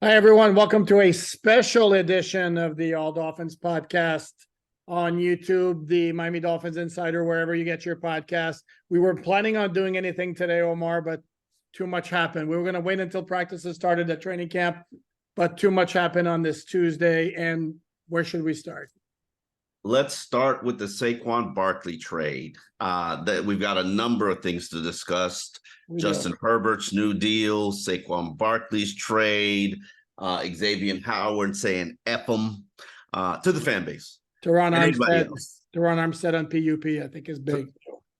Hi, everyone. Welcome to a special edition of the All Dolphins podcast on YouTube, the Miami Dolphins Insider, wherever you get your podcast. We weren't planning on doing anything today, Omar, but too much happened. We were going to wait until practices started at training camp, but too much happened on this Tuesday. And where should we start? Let's start with the Saquon Barkley trade. That we've got a number of things to discuss. Justin Herbert's new deal, Saquon Barkley's trade, Xavien Howard saying F him to the fan base. Terron Armstead on PUP, I think, is big.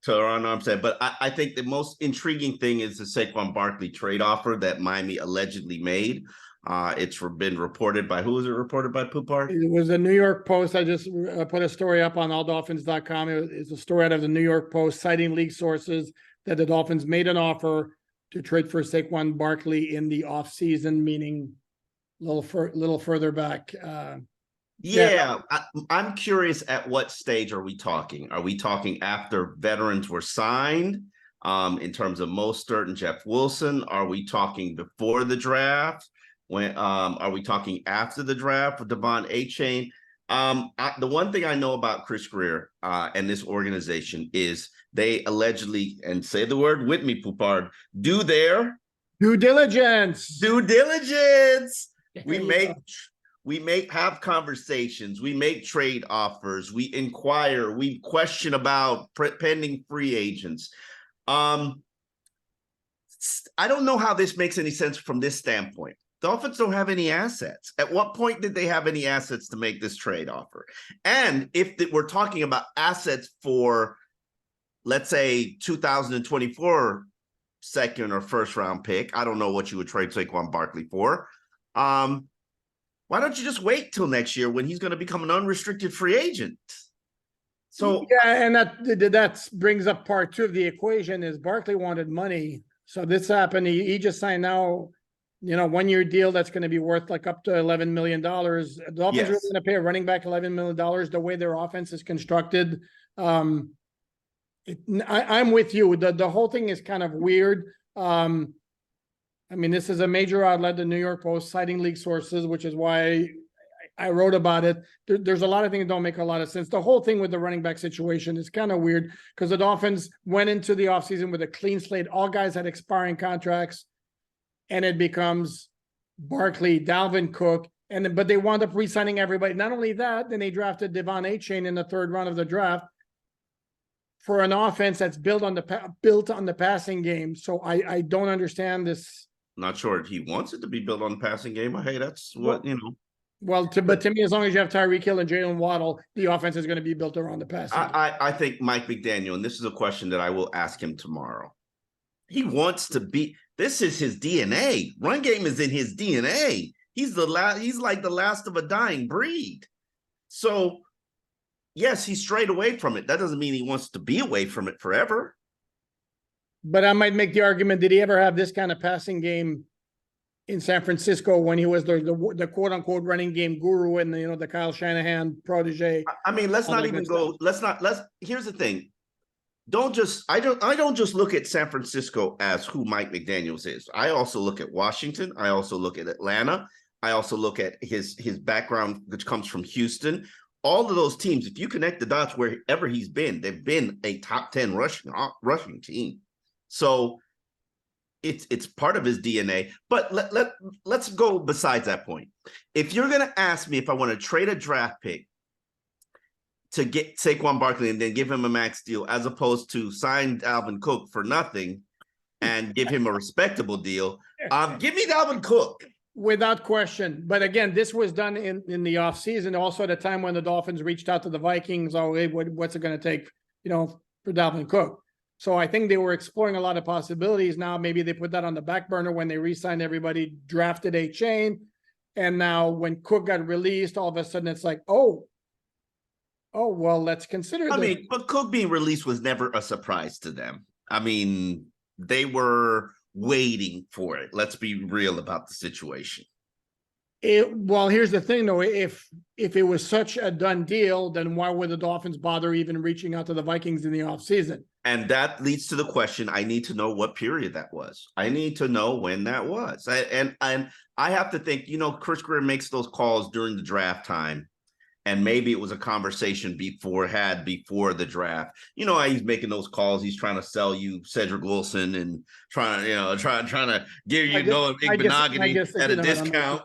Terron Armstead. But I think the most intriguing thing is the Saquon Barkley trade offer that Miami allegedly made. It's been reported by, who was it reported by, Poupart? It was the New York Post. I just put a story up on alldolphins.com. It's a story out of the New York Post citing league sources that the Dolphins made an offer to trade for Saquon Barkley in the offseason, meaning a little further back. I'm curious, at what stage are we talking? Are we talking after veterans were signed in terms of Mostert and Jeff Wilson? Are we talking before the draft? When are we talking after the draft with Devon A-Chain? The one thing I know about Chris Greer and this organization is they allegedly, and say the word with me, Poupart, do their due diligence. Due diligence. We have conversations. We make trade offers. We inquire. We question about pending free agents. I don't know how this makes any sense from this standpoint. Dolphins don't have any assets. At what point did they have any assets to make this trade offer? And if we're talking about assets for, let's say, 2024 second or first round pick, I don't know what you would trade Saquon Barkley for. Why don't you just wait till next year when he's going to become an unrestricted free agent? So yeah, and that brings up part two of the equation is Barkley wanted money. So this happened. He just signed now, 1 year deal that's going to be worth like up to $11 million. The Dolphins are going to pay a running back $11 million the way their offense is constructed. I'm with you. The whole thing is kind of weird. This is a major outlet, the New York Post, citing league sources, which is why I wrote about it. There's a lot of things that don't make a lot of sense. The whole thing with the running back situation is kind of weird because the Dolphins went into the offseason with a clean slate. All guys had expiring contracts, and it becomes Barkley, Dalvin Cook, but they wound up re-signing everybody. Not only that, then they drafted Devon A-Chain in the third round of the draft for an offense that's built on the passing game. So I don't understand this. Not sure he wants it to be built on the passing game. Hey, that's what, Well, but to me, as long as you have Tyreek Hill and Jalen Waddle, the offense is going to be built around the passing game. I think Mike McDaniel, and this is a question that I will ask him tomorrow. He wants to be, this is his DNA. Run game is in his DNA. He's like the last of a dying breed. So, yes, he's strayed away from it. That doesn't mean he wants to be away from it forever. But I might make the argument, did he ever have this kind of passing game in San Francisco when he was the quote unquote running game guru and the Kyle Shanahan protege? Let's not even go. Here's the thing. I don't just look at San Francisco as who Mike McDaniels is. I also look at Washington. I also look at Atlanta. I also look at his background, which comes from Houston. All of those teams, if you connect the dots wherever he's been, they've been a top 10 rushing team. So it's part of his DNA. But let's go besides that point. If you're going to ask me if I want to trade a draft pick to get Saquon Barkley and then give him a max deal, as opposed to sign Dalvin Cook for nothing and give him a respectable deal, give me Dalvin Cook. Without question. But again, this was done in the offseason, also at a time when the Dolphins reached out to the Vikings. Oh, hey, what's it going to take, for Dalvin Cook? So I think they were exploring a lot of possibilities. Now maybe they put that on the back burner when they re-signed everybody, drafted A-Chain. And now when Cook got released, all of a sudden it's like, oh, well, let's consider this. But Cook being released was never a surprise to them. They were waiting for it. Let's be real about the situation. Well, here's the thing though, if it was such a done deal, then why would the Dolphins bother even reaching out to the Vikings in the offseason? And that leads to the question. I need to know what period that was. I need to know when that was. And I have to think, Chris Greer makes those calls during the draft time. And maybe it was a conversation before the draft. How he's making those calls. He's trying to sell you Cedric Wilson and trying to give you Noah Igbenogany at a discount.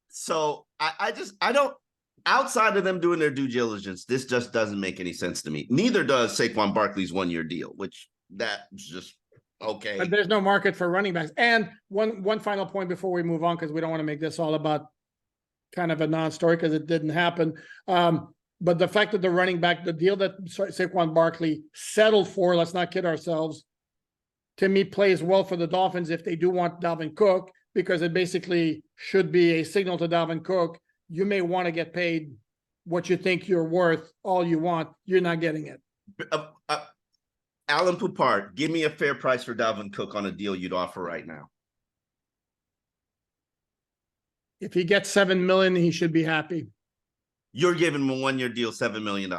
So I don't, outside of them doing their due diligence, this just doesn't make any sense to me. Neither does Saquon Barkley's 1-year deal, which that's just okay. But there's no market for running backs. And one final point before we move on, because we don't want to make this all about kind of a non-story because it didn't happen. But the fact that the running back, the deal that Saquon Barkley settled for, let's not kid ourselves, to me plays well for the Dolphins if they do want Dalvin Cook, because it basically should be a signal to Dalvin Cook. You may want to get paid what you think you're worth, all you want. You're not getting it. Alain Poupart, give me a fair price for Dalvin Cook on a deal you'd offer right now. If he gets $7 million, he should be happy. You're giving him a 1-year deal, $7 million.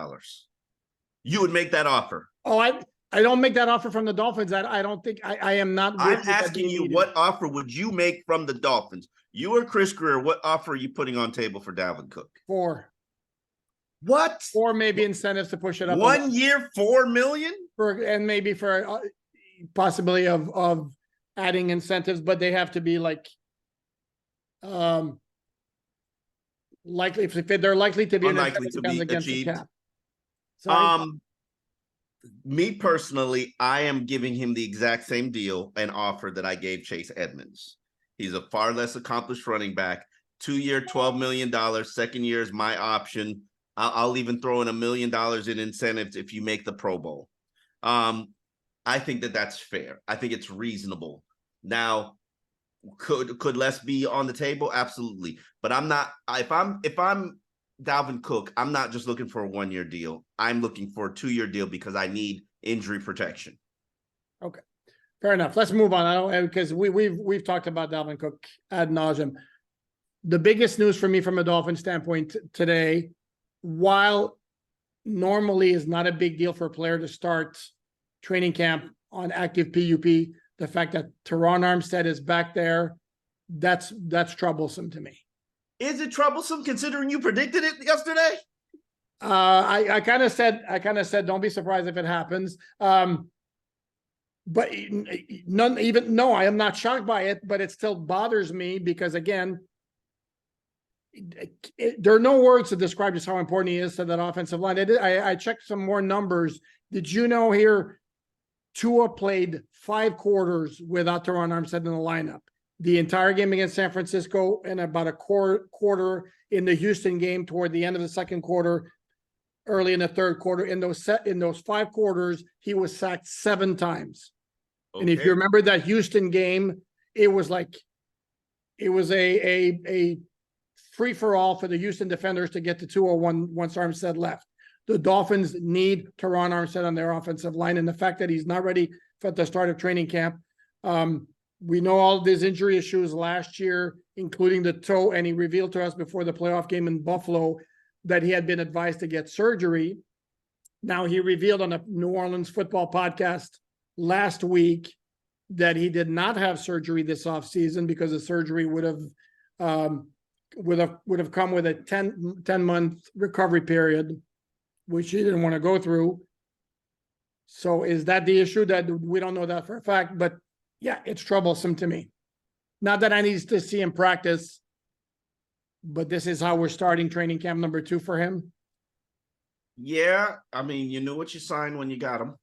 You would make that offer. Oh, I don't make that offer from the Dolphins. I don't think I am not. I'm asking you, what offer would you make from the Dolphins? You or Chris Greer, what offer are you putting on table for Dalvin Cook? 4. What? 4 maybe incentives to push it up. 1 year, $4 million? And maybe for possibility of adding incentives, but they have to be like likely, if they're likely to be unlikely to be against achieved. The cap. So me personally, I am giving him the exact same deal and offer that I gave Chase Edmonds. He's a far less accomplished running back. 2-year, $12 million. Second year is my option. I'll even throw in $1 million in incentives if you make the Pro Bowl. I think that's fair. I think it's reasonable. Now, could less be on the table? Absolutely. But I'm not. If I'm Dalvin Cook, I'm not just looking for a 1-year deal. I'm looking for a 2-year deal because I need injury protection. Okay, fair enough. Let's move on. I don't, because we've talked about Dalvin Cook ad nauseum. The biggest news for me from a Dolphin standpoint today, while normally is not a big deal for a player to start training camp on active PUP, the fact that Terron Armstead is back there, that's troublesome to me. Is it troublesome considering you predicted it yesterday? I kind of said, don't be surprised if it happens. But I am not shocked by it, but it still bothers me because, again, there are no words to describe just how important he is to that offensive line. I checked some more numbers. Did you know here, Tua played 5 quarters without Terron Armstead in the lineup? The entire game against San Francisco and about a quarter in the Houston game toward the end of the second quarter, early in the third quarter. In those 5 quarters, he was sacked 7 times. Okay. And if you remember that Houston game, it was a free-for-all for the Houston defenders to get to 201 once Armstead left. The Dolphins need Terron Armstead on their offensive line, and the fact that he's not ready for the start of training camp. We know all of his injury issues last year, including the toe, and he revealed to us before the playoff game in Buffalo that he had been advised to get surgery. Now, he revealed on a New Orleans football podcast last week that he did not have surgery this offseason because the surgery would have come with a 10-month recovery period, which he didn't want to go through. So is that the issue? That we don't know that for a fact, but yeah, it's troublesome to me. Not that I need to see him practice, but this is how we're starting training camp number 2 for him. Yeah, I mean, you knew what you signed when you got him.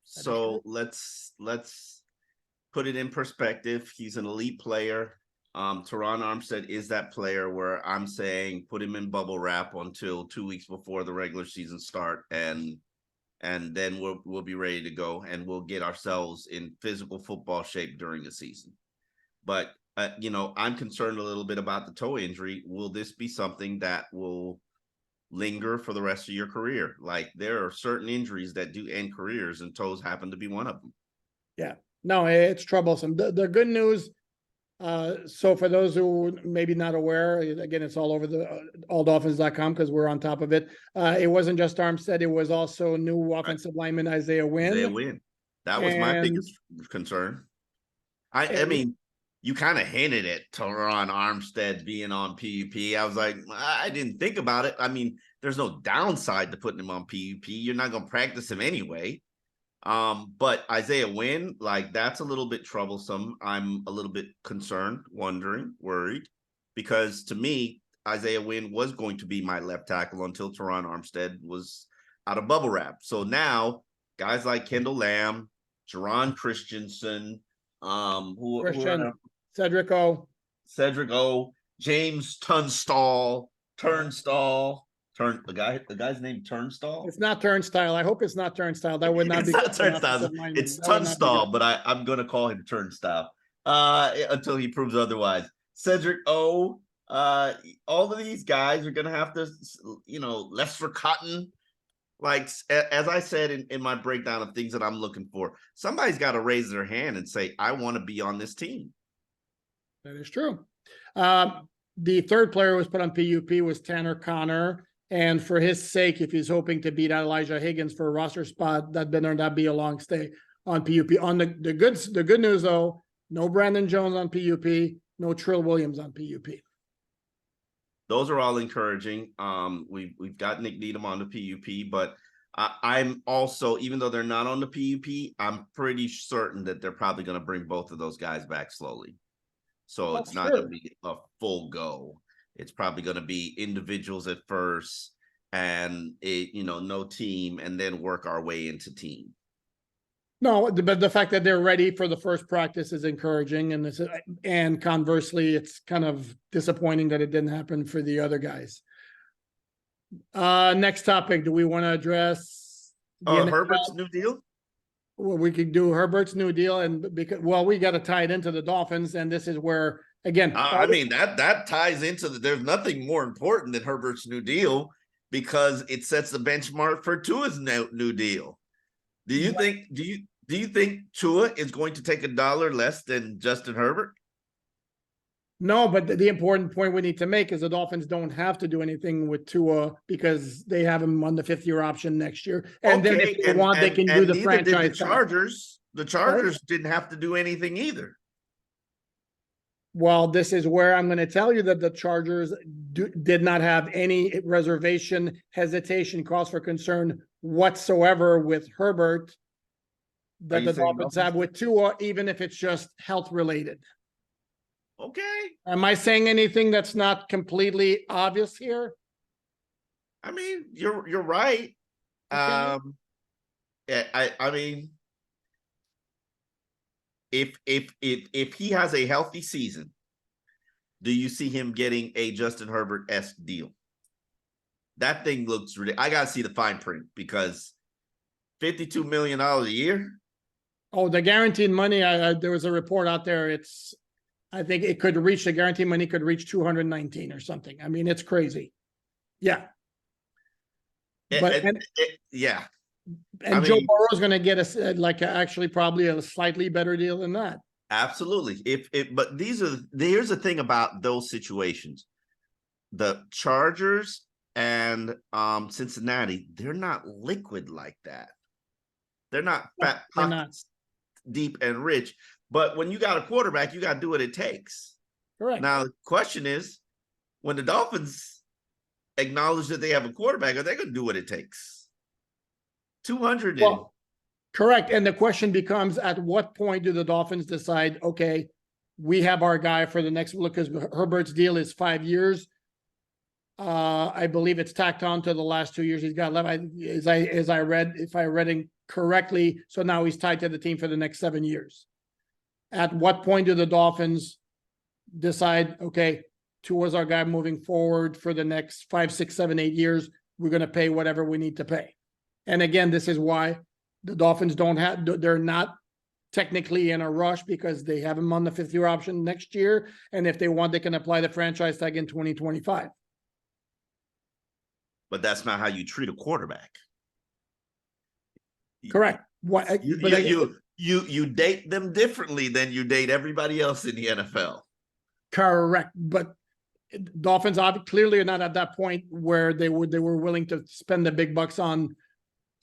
So let's put it in perspective. He's an elite player. Terron Armstead is that player where I'm saying put him in bubble wrap until 2 weeks before the regular season start, and then we'll be ready to go, and we'll get ourselves in physical football shape during the season. But I'm concerned a little bit about the toe injury. Will this be something that will linger for the rest of your career? Like, there are certain injuries that do end careers, and toes happen to be one of them. Yeah, no, it's troublesome. The good news, So for those who maybe not aware, again, it's all over the alldolphins.com because we're on top of it. It wasn't just Armstead, it was also new offensive lineman Isaiah They Wynn. win. That was my biggest concern. I mean, you kind of hinted at Terron Armstead being on PUP. I was like, I didn't think about it. I mean, there's no downside to putting him on PUP. You're not going to practice him anyway. But Isaiah Wynn, like, that's a little bit troublesome. I'm a little bit concerned, wondering, worried, because to me, Isaiah Wynn was going to be my left tackle until Terron Armstead was out of bubble wrap. So now guys like Kendall Lamb, Jerron Christensen, Cedric O, James the guy's name Turnstall. It's not Turnstile. I hope it's not Turnstile. That would not It's be not Turnstile. It's Tunstall, but I'm gonna call him Turnstile until he proves otherwise. Cedric O, all of these guys are gonna have to, Lester Cotton. Like, as I said in my breakdown of things that I'm looking for, somebody's got to raise their hand and say, I want to be on this team. That is true. The third player who was put on PUP was Tanner Connor. And for his sake, if he's hoping to beat Elijah Higgins for a roster spot, that better not be a long stay on PUP. On the good news, though, no Brandon Jones on PUP, no Trill Williams on PUP. Those are all encouraging. We've got Nick Needham on the PUP, but I'm also, even though they're not on the PUP, I'm pretty certain that they're probably going to bring both of those guys back slowly. So it's not going to be a full go. It's probably going to be individuals at first, and no team, and then work our way into team. No, but the fact that they're ready for the first practice is encouraging, and conversely, it's kind of disappointing that it didn't happen for the other guys. Next topic, do we want to address Herbert's new deal? Well, we could do Herbert's new deal, and because we got to tie it into the Dolphins, and this is where again. That ties into there's nothing more important than Herbert's new deal because it sets the benchmark for Tua's new deal. Do you think Tua is going to take $1 less than Justin Herbert? No, but the important point we need to make is the Dolphins don't have to do anything with Tua because they have him on the 5th-year option next year. And then if they want, they can do the franchise. The Chargers didn't have to do anything either. Well, this is where I'm going to tell you that the Chargers did not have any reservation, hesitation, cause for concern whatsoever with Herbert that the Dolphins have with Tua, even if it's just health related. Okay. Am I saying anything that's not completely obvious here? I mean, you're right. Okay. I mean, if he has a healthy season, do you see him getting a Justin Herbert-esque deal? That thing looks ridiculous. I gotta see the fine print because $52 million a year. Oh, the guaranteed money. There was a report out there. I think it could reach the guaranteed money could reach 219 or something. I mean, it's crazy. Yeah. Yeah. And Joe Burrow's going to get actually probably a slightly better deal than that. Absolutely. But here's the thing about those situations. The Chargers and Cincinnati, they're not liquid like that. They're not fat pockets, deep and rich. But when you got a quarterback, you got to do what it takes. Correct. Now, the question is, when the Dolphins acknowledge that they have a quarterback, are they going to do what it takes? 200. Correct. And the question becomes, at what point do the Dolphins decide, okay, we have our guy for the next look, because Herbert's deal is 5 years. I believe it's tacked on to the last 2 years he's got left. If I read it correctly, so now he's tied to the team for the next 7 years. At what point do the Dolphins decide, okay, Tua's our guy moving forward for the next 5, 6, 7, 8 years? We're going to pay whatever we need to pay. And again, this is why the Dolphins they're not technically in a rush because they have him on the 5th-year option next year. And if they want, they can apply the franchise tag in 2025. But that's not how you treat a quarterback. Correct. You date them differently than you date everybody else in the NFL. Correct, but Dolphins clearly are not at that point where they were willing to spend the big bucks on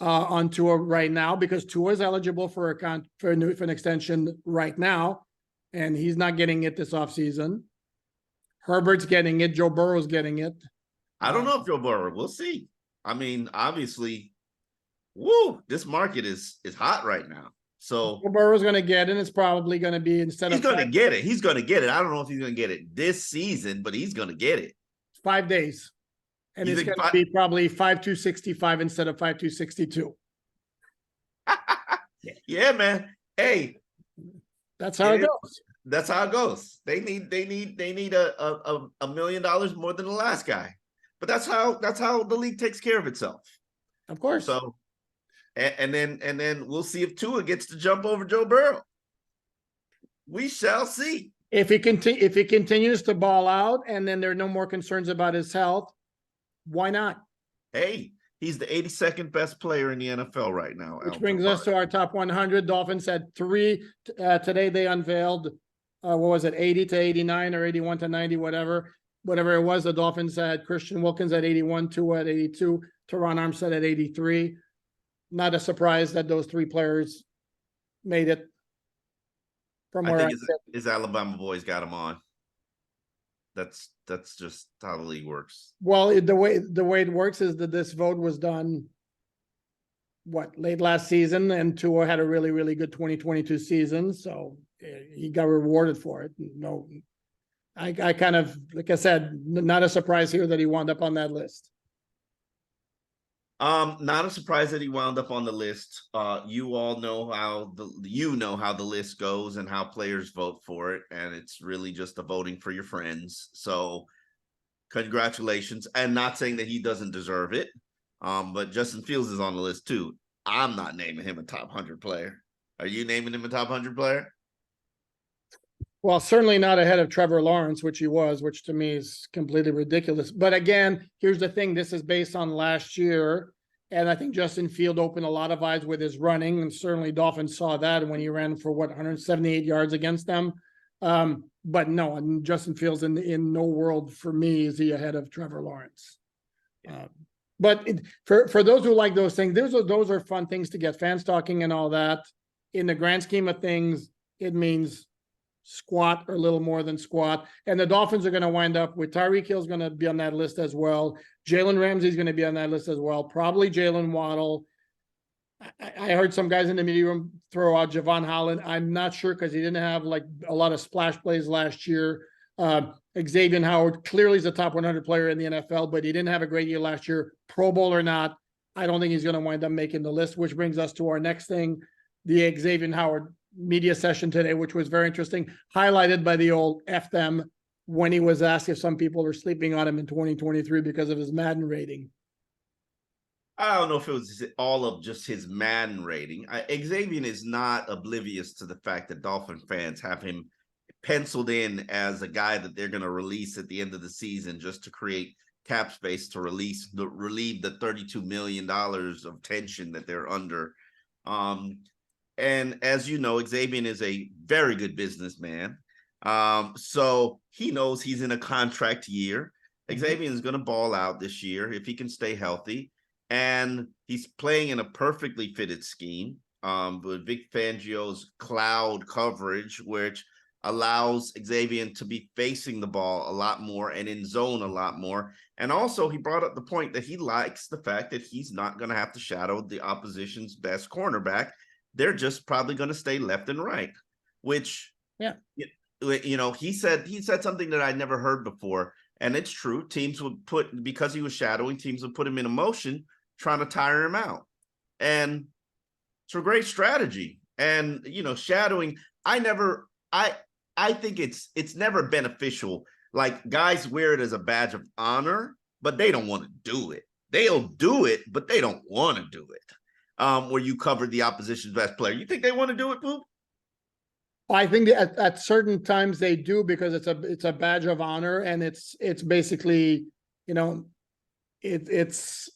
Tua right now, because Tua is eligible for an extension right now, and he's not getting it this offseason. Herbert's getting it. Joe Burrow's getting it. I don't know if Joe Burrow. We'll see. I mean, obviously, woo, this market is hot right now. So Joe Burrow's going to get it. It's probably going to be he's going to get it. He's going to get it. I don't know if he's going to get it this season, but he's going to get it. 5 days. And it's going to be probably 5,265 instead of 5,262. Yeah, man. Hey, that's how it goes. That's how it goes. They need $1 million more than the last guy. But that's how the league takes care of itself. Of course. So and then we'll see if Tua gets to jump over Joe Burrow. We shall see. If he continues to ball out and then there are no more concerns about his health, why not? Hey, he's the 82nd best player in the NFL right now. Which brings us to our top 100. Dolphins had 3 today. They unveiled what was it, 80 to 89 or 81 to 90, whatever it was. The Dolphins had Christian Wilkins at 81, Tua at 82, Terron Armstead at 83. Not a surprise that those 3 players made it from where I think his Alabama boys got him on. That's just how the league works. Well, the way it works is that this vote was done late last season, and Tua had a really, really good 2022 season, so he got rewarded for it. No, I kind of, like I said, not a surprise here that he wound up on that list. Not a surprise that he wound up on the list. You all know how the list goes and how players vote for it, and it's really just a voting for your friends. So congratulations. And not saying that he doesn't deserve it. But Justin Fields is on the list too. I'm not naming him a top 100 player. Are you naming him a top 100 player? Well, certainly not ahead of Trevor Lawrence, which he was, which to me is completely ridiculous. But again, here's the thing. This is based on last year. And I think Justin Field opened a lot of eyes with his running. And certainly Dolphins saw that when he ran for 178 yards against them. But no, and Justin Fields in no world for me is he ahead of Trevor Lawrence. But for those who like those things, those are fun things to get fans talking and all that. In the grand scheme of things, it means squat or a little more than squat. And the Dolphins are going to wind up with Tyreek Hill's going to be on that list as well. Jalen Ramsey's going to be on that list as well. Probably Jalen Waddle. I heard some guys in the media room throw out Xavien Howard. I'm not sure because he didn't have like a lot of splash plays last year. Xavien Howard clearly is a top 100 player in the NFL, but he didn't have a great year last year. Pro Bowl or not, I don't think he's going to wind up making the list, which brings us to our next thing, the Xavien Howard media session today, which was very interesting, highlighted by the old F them when he was asked if some people are sleeping on him in 2023 because of his Madden rating. I don't know if it was all of just his Madden rating. Xavien is not oblivious to the fact that Dolphin fans have him penciled in as a guy that they're going to release at the end of the season just to create cap space to relieve the $32 million of tension that they're under. And as you know, Xavien is a very good businessman. So he knows he's in a contract year. Xavien is going to ball out this year if he can stay healthy. And he's playing in a perfectly fitted scheme with Vic Fangio's cloud coverage, which allows Xavien to be facing the ball a lot more and in zone a lot more. And also he brought up the point that he likes the fact that he's not going to have to shadow the opposition's best cornerback. They're just probably going to stay left and right, which, you know, he said something that I never heard before. And it's true. Teams would because he was shadowing, teams would put him in a motion trying to tire him out. And it's a great strategy. And, you know, shadowing, I think it's never beneficial. Like guys wear it as a badge of honor, but they don't want to do it. They'll do it, but they don't want to do it. Where you covered the opposition's best player. You think they want to do it, Poop? I think that at certain times they do because it's a badge of honor, and it's basically, you know, it's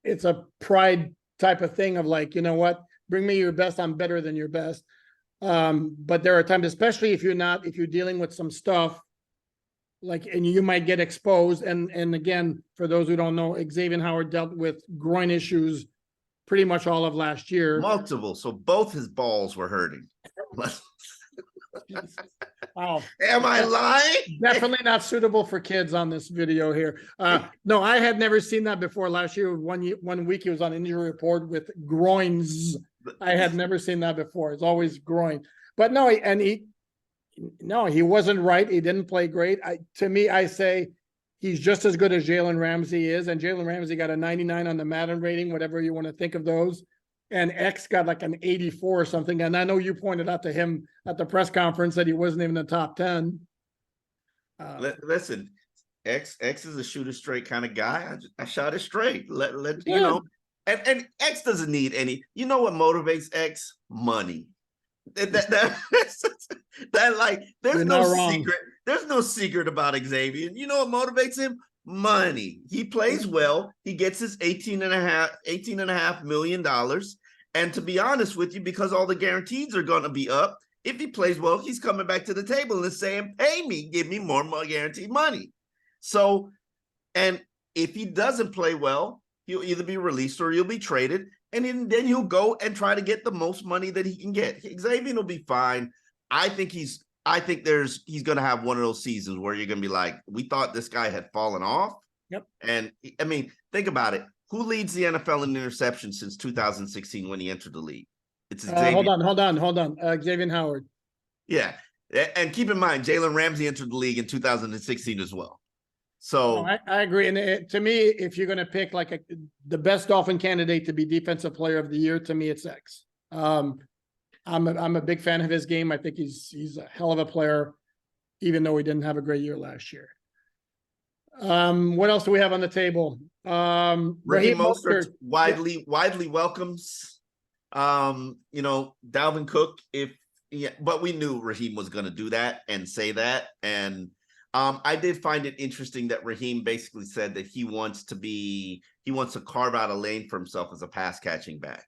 a pride type of thing of like, you know what, bring me your best, I'm better than your best. But there are times, especially if you're dealing with some stuff like, and you might get exposed. And again, for those who don't know, Xavien Howard dealt with groin issues pretty much all of last year. Multiple. So both his balls were hurting. Wow. Am I lying? Definitely not suitable for kids on this video here. No, I had never seen that before. Last year, 1 week, he was on injury report with groins. I had never seen that before. It's always groin. But no, he wasn't right. He didn't play great. To me, I say he's just as good as Jalen Ramsey is. And Jalen Ramsey got a 99 on the Madden rating, whatever you want to think of those. And X got like an 84 or something. And I know you pointed out to him at the press conference that he wasn't even in the top 10. Listen, X is a shoot it straight kind of guy. I shot it straight. Let you know. And X doesn't need any. You know what motivates X? Money. That like there's no secret. There's no secret about Xavien. You know what motivates him? Money. He plays well. He gets his $18.5 million. And to be honest with you, because all the guarantees are going to be up, if he plays well, he's coming back to the table and saying, pay me, give me more guaranteed money. So, and if he doesn't play well, he'll either be released or he'll be traded. And then he'll go and try to get the most money that he can get. Xavien will be fine. I think he's going to have one of those seasons where you're going to be like, we thought this guy had fallen off. Yep. And I mean, think about it. Who leads the NFL in interceptions since 2016 when he entered the league? It's hold on. Xavien Howard. Yeah. And keep in mind, Jalen Ramsey entered the league in 2016 as well. So I agree. And to me, if you're going to pick like the best Dolphin candidate to be defensive player of the year, to me, it's X. I'm a big fan of his game. I think he's a hell of a player, even though he didn't have a great year last year. What else do we have on the table? Raheem Mostert widely welcomes. Dalvin Cook. But we knew Raheem was going to do that and say that. And I did find it interesting that Raheem basically said that he wants to carve out a lane for himself as a pass catching back.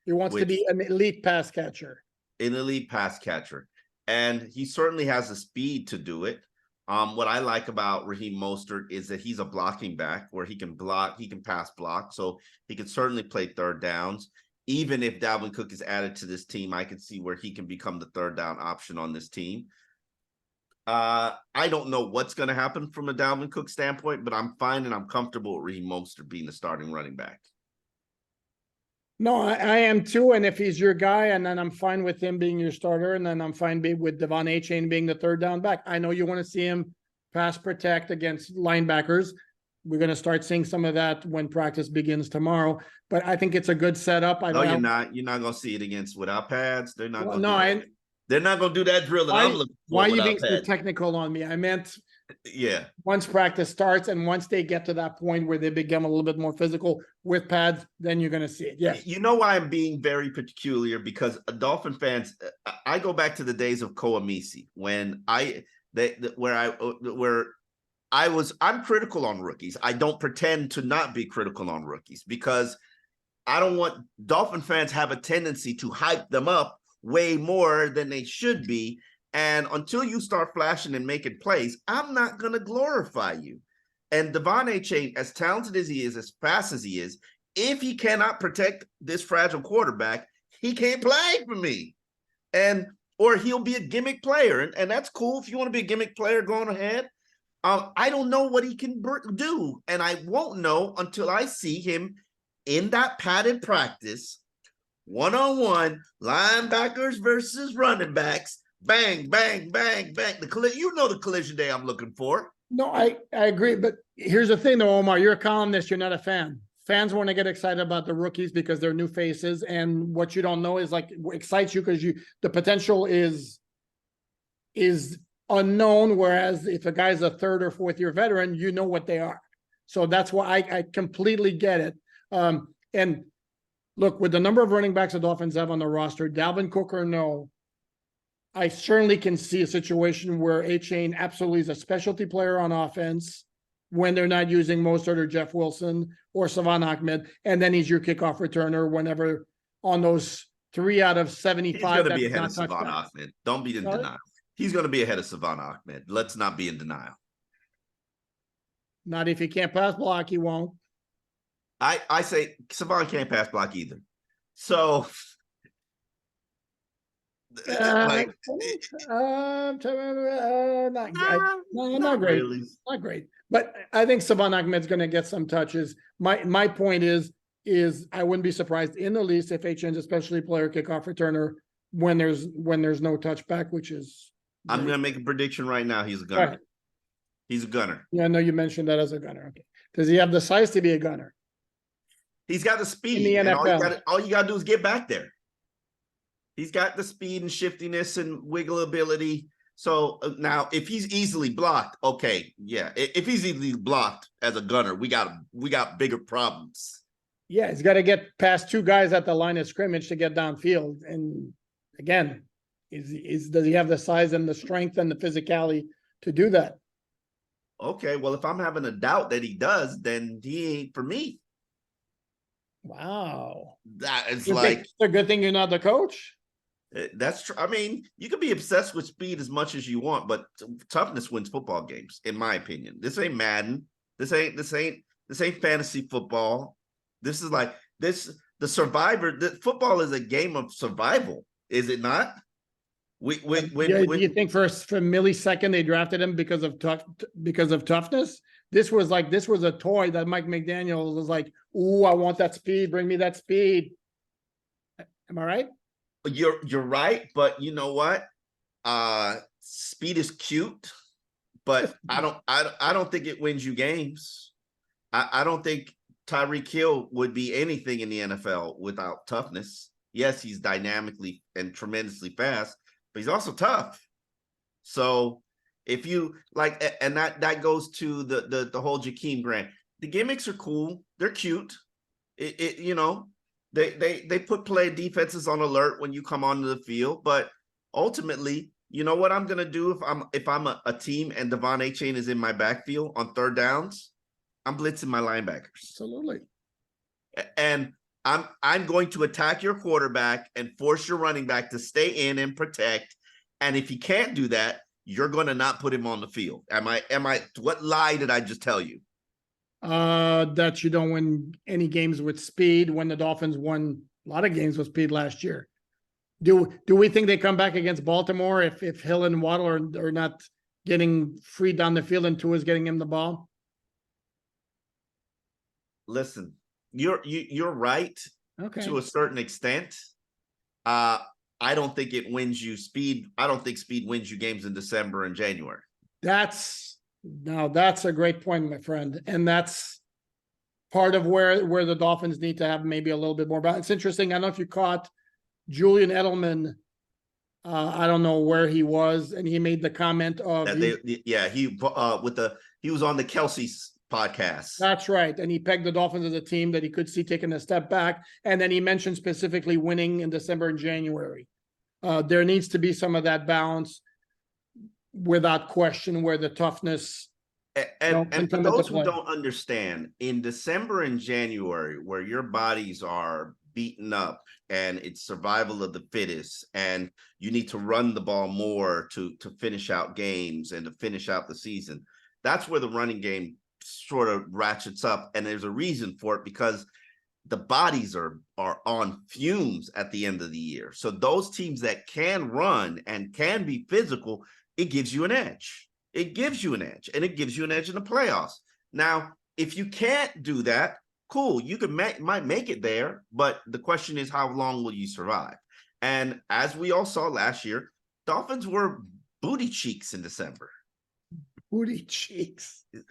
He wants to be an elite pass catcher. An elite pass catcher. And he certainly has the speed to do it. What I like about Raheem Mostert is that he's a blocking back where he can block, he can pass block. So he can certainly play third downs. Even if Dalvin Cook is added to this team, I can see where he can become the third down option on this team. I don't know what's going to happen from a Dalvin Cook standpoint, but I'm fine and I'm comfortable with Raheem Mostert being the starting running back. No, I am too. And if he's your guy, and then I'm fine with him being your starter, and then I'm fine with Devon A-Chain being the third down back. I know you want to see him pass protect against linebackers. We're going to start seeing some of that when practice begins tomorrow. But I think it's a good setup. You're not going to see it without pads. They're not going to. No, they're not going to do that drill that I'm looking for. Why are you being so technical on me? I meant, once practice starts and once they get to that point where they become a little bit more physical with pads, then you're going to see it. Yes. You know why I'm being very peculiar? Because Dolphin fans, I go back to the days of Koamisi when I'm critical on rookies. I don't pretend to not be critical on rookies because I don't want Dolphin fans have a tendency to hype them up way more than they should be. And until you start flashing and making plays, I'm not going to glorify you. And Devon A-Chain, as talented as he is, as fast as he is, if he cannot protect this fragile quarterback, he can't play for me. Or he'll be a gimmick player. And that's cool. If you want to be a gimmick player, go on ahead. I don't know what he can do. And I won't know until I see him in that padded practice, one-on-one, linebackers versus running backs. Bang, bang, bang, bang. The collision day I'm looking for. No, I agree. But here's the thing, though, Omar. You're a columnist. You're not a fan. Fans want to get excited about the rookies because they're new faces. And what you don't know is like excites you because the potential is unknown. Whereas if a guy's a third or fourth year veteran, you know what they are. So that's why I completely get it. And look, with the number of running backs the Dolphins have on the roster, Dalvin Cook or no, I certainly can see a situation where A-Chain absolutely is a specialty player on offense when they're not using Mostert or Jeff Wilson or Xavien Howard, and then he's your kickoff returner whenever on those 3 out of 75. He's going to be ahead of Xavien Howard. Don't be in denial. He's going to be ahead of Xavien Ahmed. Let's not be in denial. Not if he can't pass block, he won't. I say Xavien can't pass block either. So, Not, not great. Really. Not great. But I think Xavien Ahmed's going to get some touches. My point is I wouldn't be surprised in the least if HN's a specialty player, kickoff returner when there's no touchback, which is. I'm going to make a prediction right now. He's a gunner. Right. He's a gunner. Yeah, I know you mentioned that as a gunner. Okay. Does he have the size to be a gunner? He's got the speed. In the NFL. And all you got to do is get back there. He's got the speed and shiftiness and wiggle ability. So now if he's easily blocked, okay, yeah. If he's easily blocked as a gunner, we got bigger problems. Yeah, he's got to get past two guys at the line of scrimmage to get downfield. And again, does he have the size and the strength and the physicality to do that? Okay, well, if I'm having a doubt that he does, then he ain't for me. Wow. That is it's a good thing you're not the coach. That's true. I mean, you can be obsessed with speed as much as you want, but toughness wins football games, in my opinion. This ain't Madden. This ain't fantasy football. This is like the survivor. Football is a game of survival, is it not? Do you think for a millisecond they drafted him because of toughness? This was a toy that Mike McDaniel was like, "Ooh, I want that speed. Bring me that speed." Am I right? You're right, but you know what? Speed is cute, but I don't think it wins you games. I don't think Tyreek Hill would be anything in the NFL without toughness. Yes, he's dynamically and tremendously fast, but he's also tough. So if you like, and that goes to the whole Jakeem Grant. The gimmicks are cool. They're cute. They put play defenses on alert when you come onto the field, but ultimately, you know what I'm gonna do if I'm a team and Devon Achane is in my backfield on third downs, I'm blitzing my linebackers. Absolutely. And I'm going to attack your quarterback and force your running back to stay in and protect. And if he can't do that, you're going to not put him on the field. What lie did I just tell you? That you don't win any games with speed when the Dolphins won a lot of games with speed last year. Do we think they come back against Baltimore if Hill and Waddle are not getting free down the field and Tua's getting him the ball? Listen, you're right. Okay. To a certain extent. I don't think it wins you speed. I don't think speed wins you games in December and January. That's a great point, my friend. And that's part of where the Dolphins need to have maybe a little bit more balance. It's interesting. I don't know if you caught Julian Edelman. I don't know where he was, and he made the comment of he was on the Kelsey's podcast. That's right. And he pegged the Dolphins as a team that he could see taking a step back. And then he mentioned specifically winning in December and January. There needs to be some of that balance without question where the toughness. And for those who don't understand, in December and January, where your bodies are beaten up and it's survival of the fittest, and you need to run the ball more to finish out games and to finish out the season, that's where the running game sort of ratchets up. And there's a reason for it, because the bodies are on fumes at the end of the year. So those teams that can run and can be physical, it gives you an edge. It gives you an edge, and it gives you an edge in the playoffs. Now, if you can't do that, cool, you might make it there, but the question is, how long will you survive? And as we all saw last year, Dolphins were booty cheeks in December. Booty cheeks. Were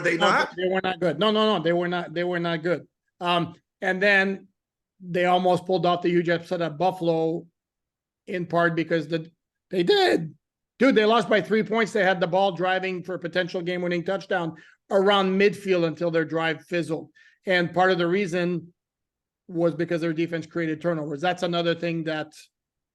they not? They were not good. No, they were not. They were not good. And then they almost pulled off the huge upset at Buffalo, in part because they did. Dude, they lost by 3 points. They had the ball driving for a potential game-winning touchdown around midfield until their drive fizzled. And part of the reason was because their defense created turnovers. That's another thing that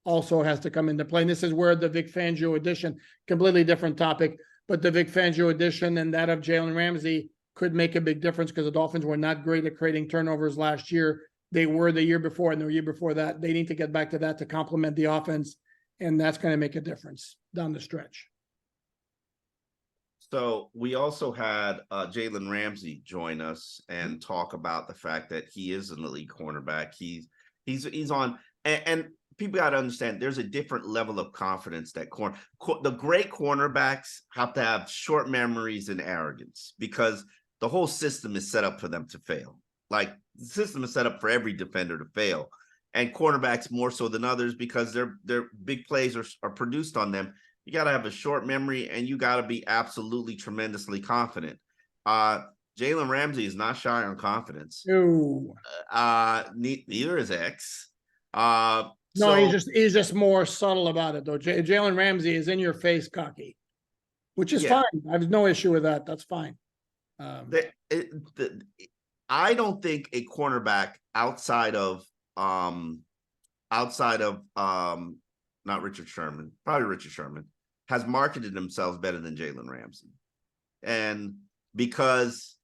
also has to come into play. And this is where the Vic Fangio addition, completely different topic, but the Vic Fangio addition and that of Jalen Ramsey could make a big difference, because the Dolphins were not great at creating turnovers last year. They were the year before, and the year before that. They need to get back to that to complement the offense and that's going to make a difference down the stretch. So we also had Jalen Ramsey join us and talk about the fact that he is an elite cornerback. He's on, and people got to understand there's a different level of confidence that the great cornerbacks have to have short memories and arrogance, because the whole system is set up for them to fail. Like, the system is set up for every defender to fail, and cornerbacks more so than others because their big plays are produced on them. You got to have a short memory, and you got to be absolutely tremendously confident. Jalen Ramsey is not shy on confidence. Ooh. Neither is X. No, So, he's just more subtle about it though. Jalen Ramsey is in your face cocky, which is fine. I have no issue with that. That's fine. I don't think a cornerback outside of not Richard Sherman, probably Richard Sherman, has marketed themselves better than Jalen Ramsey. And because,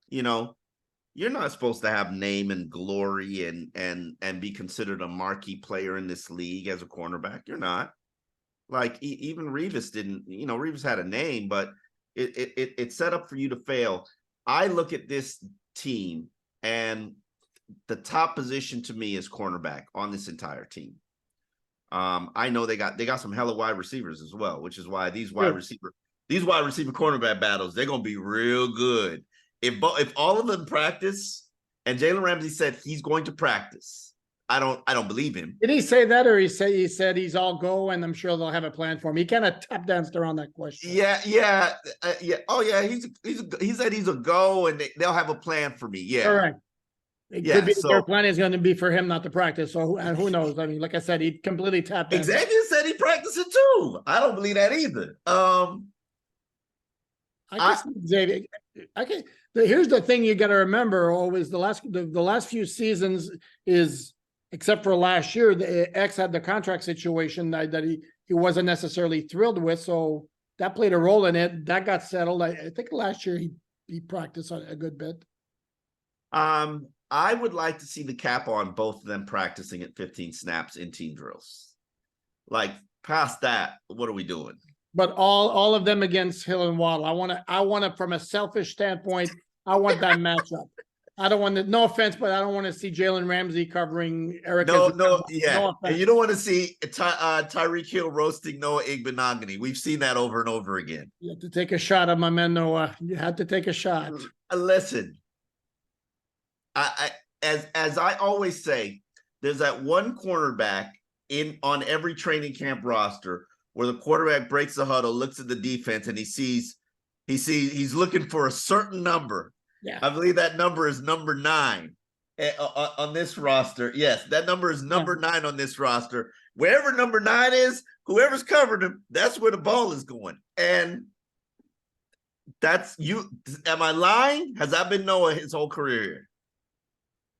you're not supposed to have name and glory and be considered a marquee player in this league as a cornerback. You're not. Like, even Revis didn't, Revis had a name, but it's set up for you to fail. I look at this team, and the top position to me is cornerback on this entire team. I know they got some hella wide receivers as well, which is why these wide receiver cornerback battles, they're gonna be real good. If all of them practice, and Jalen Ramsey said he's going to practice, I don't believe him. Did he say that, or he said he's all go, and I'm sure they'll have a plan for him? He kind of tap danced around that question. Yeah. Oh yeah, he said he's a go, and they'll have a plan for me. Yeah, correct. It could be their plan is going to be for him not to practice. So who knows? I mean, like I said, he completely tapped danced. Xavien said he practiced it too. I don't believe that either. Xavier. Here's the thing you got to remember: always the last few seasons is, except for last year, the X had the contract situation that he wasn't necessarily thrilled with, so that played a role in it. That got settled. I think last year he practiced a good bit. I would like to see the cap on both of them practicing at 15 snaps in team drills. Like, past that, what are we doing? But all of them against Hill and Waddle. I want to, from a selfish standpoint, I want that matchup. I don't want to, no offense, but I don't want to see Jalen Ramsey covering Eric. No, and you don't want to see Tyreek Hill roasting Noah Igbenogany. We've seen that over and over again. You have to take a shot at my man Noah. You had to take a shot. Listen, as I always say, there's that one cornerback on every training camp roster where the quarterback breaks the huddle, looks at the defense, and he's looking for a certain number. Yeah. I believe that number is number 9 on this roster. Yes, that number is number 9 on this roster. Wherever number 9 is, whoever's covered him, that's where the ball is going. And that's you. Am I lying? Has that been Noah his whole career?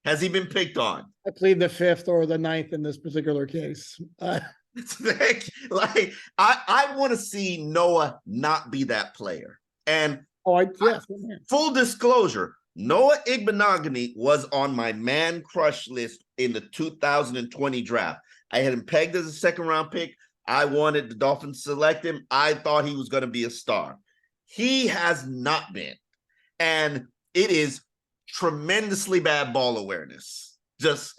Has he been picked on? I plead the 5th or the 9th in this particular case. Like, I want to see Noah not be that player. And full disclosure, Noah Igbenogany was on my man crush list in the 2020 draft. I had him pegged as a second-round pick. I wanted the Dolphins to select him. I thought he was going to be a star. He has not been. And it is tremendously bad ball awareness. Just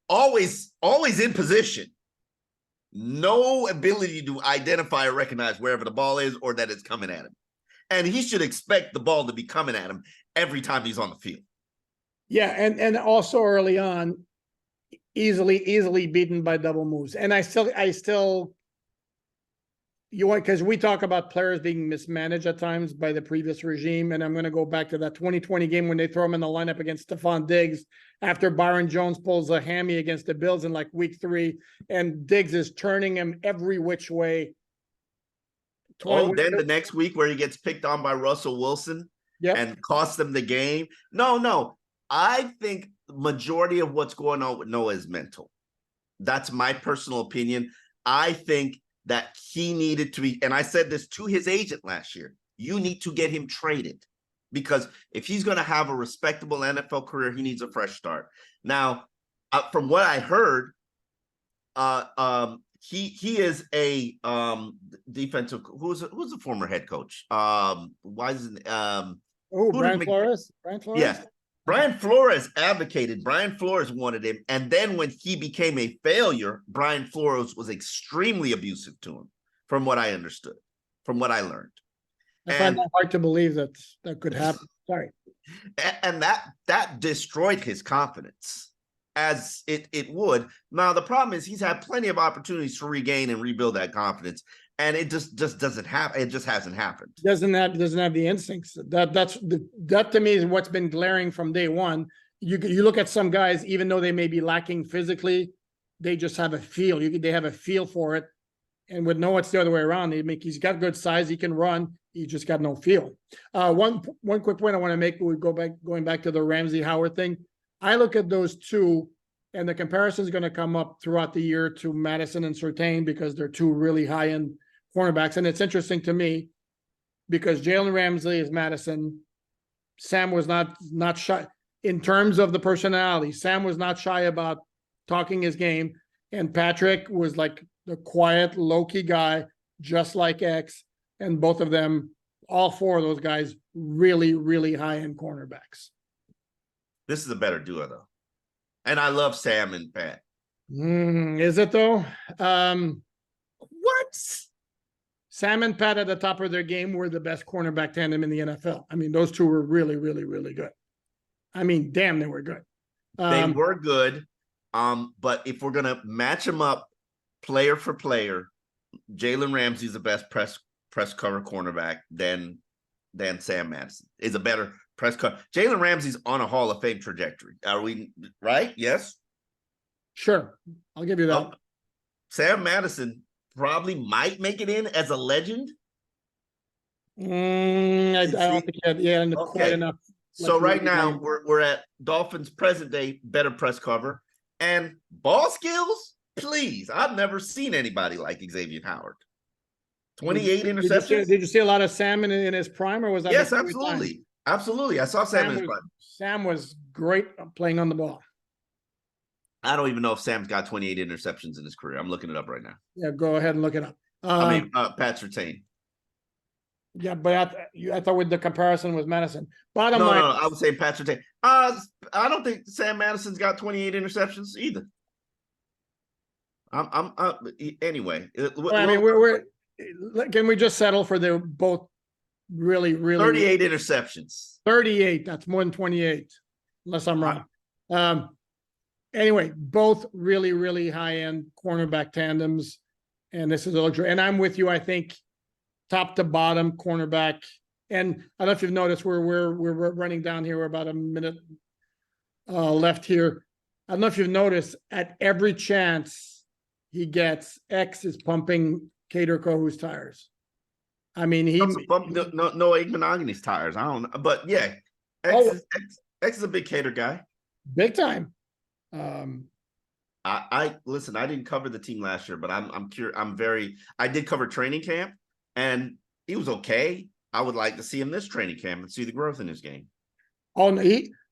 always in position. No ability to identify or recognize wherever the ball is or that it's coming at him. And he should expect the ball to be coming at him every time he's on the field. Yeah, and also early on, easily beaten by double moves. And I still because we talk about players being mismanaged at times by the previous regime, and I'm going to go back to that 2020 game when they throw him in the lineup against Stephon Diggs after Byron Jones pulls a hammy against the Bills in like week 3, and Diggs is turning him every which way. Then the next week where he gets picked on by Russell Wilson and costs them the game. No. I think the majority of what's going on with Noah is mental. That's my personal opinion. I think that he needed to be, and I said this to his agent last year, you need to get him traded, because if he's going to have a respectable NFL career, he needs a fresh start. Now, from what I heard, he is a defensive. Who's the former head coach? Why isn't Oh, who did Brian Flores. Brian Flores. Yeah, Brian Flores advocated. Brian Flores wanted him, and then when he became a failure, Brian Flores was extremely abusive to him, from what I understood, from what I learned. I find that hard to believe that could happen. Sorry. And that destroyed his confidence, as it would. Now the problem is he's had plenty of opportunities to regain and rebuild that confidence, and it just doesn't happen. It just hasn't happened. Doesn't have the instincts. That to me is what's been glaring from day one. You look at some guys, even though they may be lacking physically, they just have a feel. They have a feel for it, and with Noah, it's the other way around. He's got good size. He can run. He just got no feel. One quick point I want to make. We going back to the Ramsey Howard thing. I look at those two, and the comparison is going to come up throughout the year to Madison and Surtain because they're two really high-end cornerbacks. And it's interesting to me because Jalen Ramsey is Madison. Sam was not shy in terms of the personality. Sam was not shy about talking his game, and Patrick was like the quiet, low-key guy, just like X. And both of them, all four of those guys, really, really high-end cornerbacks. This is a better duo, though. And I love Sam and Pat. Is it, though? What? Sam and Pat at the top of their game were the best cornerback tandem in the NFL. I mean, those two were really, really, really good. I mean, damn, they were good. They were good. But if we're going to match them up player for player, Jalen Ramsey's the best press cover cornerback than Sam Madison. Is a better press cover. Jalen Ramsey's on a Hall of Fame trajectory. Are we right? Yes. Sure, I'll give you that. Sam Madison probably might make it in as a legend. I don't think he had quite enough. So right now we're at Dolphins present day better press cover and ball skills. Please, I've never seen anybody like Xavien Howard. 28 interceptions. Did you see a lot of Sam in his prime, or was that? Yes, absolutely. Absolutely. I saw Sam in his prime. Sam was great playing on the ball. I don't even know if Sam's got 28 interceptions in his career. I'm looking it up right now. Yeah, go ahead and look it up. Pat Surtain. Yeah, but I thought with the comparison with Madison. Bottom line. No, I would say Pat Surtain. I don't think Sam Madison's got 28 interceptions either. Anyway. I mean, we're can we just settle for they're both really 38 interceptions. 38. That's more than 28, unless I'm wrong. Anyway, both really, really high-end cornerback tandems, and this is a luxury. And I'm with you. I think top to bottom cornerback. And I don't know if you've noticed we're running down here. We're about a minute left here. I don't know if you've noticed at every chance he gets, X is pumping Cater Kohu's tires. I mean, no Igmanogany's tires. I don't know, but yeah, X is a big Cater guy, big time. I listen. I didn't cover the team last year, but I'm curious. I did cover training camp, and he was okay. I would like to see him this training camp and see the growth in his game. Oh, no,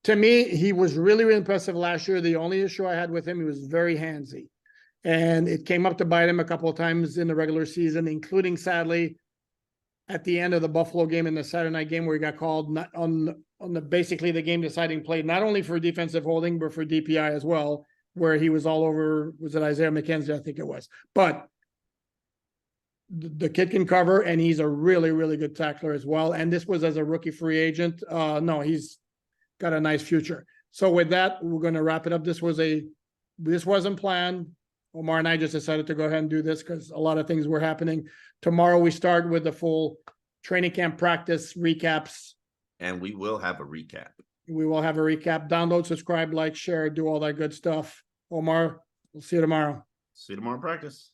to me, he was really, really impressive last year. The only issue I had with him, he was very handsy. And it came up to bite him a couple of times in the regular season, including, sadly, at the end of the Buffalo game in the Saturday night game where he got called not on the basically the game deciding play, not only for defensive holding, but for DPI as well, where he was all over, was it Isaiah McKenzie? I think it was. But the kid can cover, and he's a really, really good tackler as well. And this was as a rookie free agent. No, he's got a nice future. So with that, we're going to wrap it up. This wasn't planned. Omar and I just decided to go ahead and do this because a lot of things were happening. Tomorrow we start with the full training camp practice recaps. And we will have a recap. We will have a recap. Download, subscribe, like, share, do all that good stuff. Omar, we'll see you tomorrow. See you tomorrow in practice.